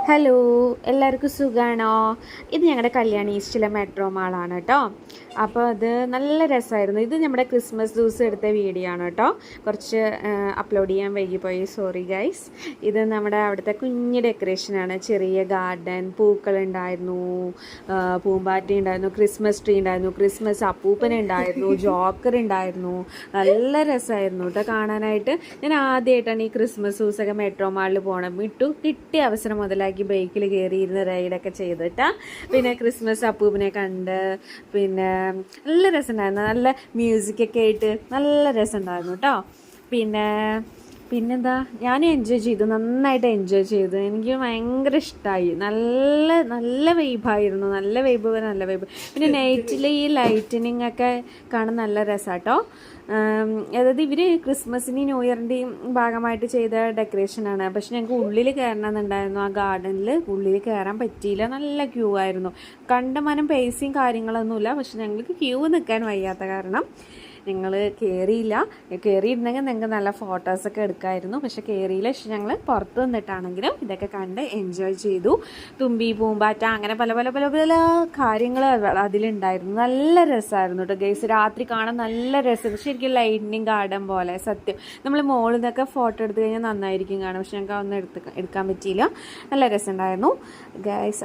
Hello, എല്ലാവർക്കും സുഖമാണോ? ഇത് ഞങ്ങളുടെ കല്യാണി ഈസ്റ്റിലെ മെട്രോ മാളാണ് കേട്ടോ. അപ്പോൾ അത് നല്ല രസമായിരുന്നു. ഇത് നമ്മുടെ ക്രിസ്മസ് ദിവസം എടുത്ത വീഡിയോ ആണ് കേട്ടോ. കുറച്ച് അപ്ലോഡ് ചെയ്യാൻ വൈകിപ്പോയി, സോറി ഗൈസ്. ഇത് നമ്മുടെ അവിടുത്തെ കുഞ്ഞ് ഡെക്കറേഷനാണ്. ചെറിയ ഗാർഡൻ, പൂക്കളുണ്ടായിരുന്നു, പൂമ്പാറ്റ ഉണ്ടായിരുന്നു, ക്രിസ്മസ് ട്രീ ഉണ്ടായിരുന്നു, ക്രിസ്മസ് അപ്പൂപ്പൻ ഉണ്ടായിരുന്നു, ജോക്കർ ഉണ്ടായിരുന്നു. നല്ല രസമായിരുന്നു കേട്ടോ കാണാനായിട്ട്. ഞാൻ ആദ്യമായിട്ടാണ് ഈ ക്രിസ്മസ് ദിവസമൊക്കെ മെട്രോ മാളിൽ പോകണം. കിട്ടിയ അവസരം മുതലാക്കി ബൈക്കിൽ കയറിയിരുന്ന് റൈഡൊക്കെ ചെയ്തിട്ടാ. പിന്നെ ക്രിസ്മസ് അപ്പൂപ്പിനെ കണ്ട്, പിന്നെ നല്ല രസമുണ്ടായിരുന്നു. നല്ല മ്യൂസിക്കൊക്കെ ആയിട്ട് നല്ല രസമുണ്ടായിരുന്നു കേട്ടോ. പിന്നെന്താ, ഞാൻ എൻജോയ് ചെയ്തു, നന്നായിട്ട് എൻജോയ് ചെയ്തു. എനിക്ക് ഭയങ്കര ഇഷ്ടമായി. നല്ല നല്ല വൈബായിരുന്നു, നല്ല വൈബ്. പിന്നെ നൈറ്റിൽ ഈ ലൈറ്റനിങ് ഒക്കെ കാണാൻ നല്ല രസമാട്ടോ. അതായത് ഇവർ ക്രിസ്മസിൻ്റെയും ന്യൂ ഇയറിൻ്റെയും ഭാഗമായിട്ട് ചെയ്ത ഡെക്കറേഷനാണ്. പക്ഷെ ഞങ്ങൾക്ക് ഉള്ളിൽ കയറണമെന്നുണ്ടായിരുന്നു. ആ ഗാർഡനിൽ ഉള്ളിൽ കയറാൻ പറ്റിയില്ല, നല്ല ക്യൂ ആയിരുന്നു. കണ്ടമാനം പേസിയും കാര്യങ്ങളൊന്നുമില്ല. പക്ഷെ ഞങ്ങൾക്ക് ക്യൂ നിൽക്കാൻ വയ്യാത്ത കാരണം ഞങ്ങൾ കയറിയിരുന്നെങ്കിൽ നിങ്ങൾക്ക് നല്ല ഫോട്ടോസൊക്കെ എടുക്കാമായിരുന്നു. പക്ഷെ കയറിയില്ല. പക്ഷെ ഞങ്ങൾ പുറത്ത് നിന്നിട്ടാണെങ്കിലും ഇതൊക്കെ കണ്ട് എൻജോയ് ചെയ്തു. തുമ്പി, പൂമ്പാറ്റ, അങ്ങനെ പല പല പല പല കാര്യങ്ങൾ അതിലുണ്ടായിരുന്നു. നല്ല രസമായിരുന്നു കേട്ടോ ഗൈസ്. രാത്രി കാണാൻ നല്ല രസം. ശരിക്കും ലൈറ്റിനിങ് ഗാർഡൻ പോലെ. സത്യം, നമ്മൾ മുകളിൽ നിന്നൊക്കെ ഫോട്ടോ എടുത്തു കഴിഞ്ഞാൽ നന്നായിരിക്കും കാണാം. പക്ഷെ ഞങ്ങൾക്ക് അതൊന്നും എടുക്കാൻ പറ്റിയില്ല. നല്ല രസമുണ്ടായിരുന്നു ഗൈസ്.